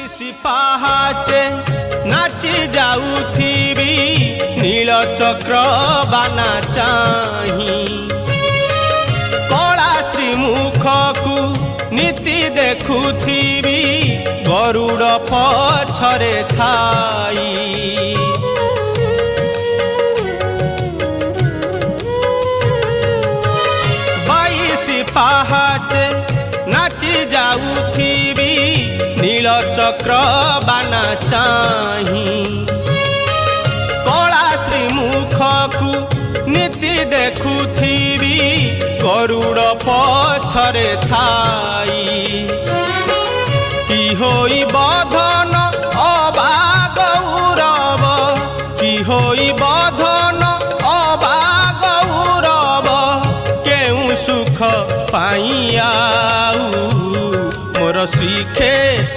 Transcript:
ବାଇଶି ପାହାଚେ ନାଚି ଯାଉଥିବି ନୀଳଚକ୍ର ବାନା ଚାହିଁ କଳା ଶ୍ରୀମୁଖକୁ ନୀତି ଦେଖୁଥିବି ଗରୁଡ଼ ପଛରେ ଥାଇ ବାଇଶି ପାହାଚେ ନାଚି ଯାଉଥିବି नीलचक्र बाना चाही कला श्रीमुखकु नीति देखुथिबी गरुड़ पछरे थाई कि होई बधन अबा गौरव कि होई बधन अबा गौरव केउ सुख पाइया मोर श्रीक्षेत्र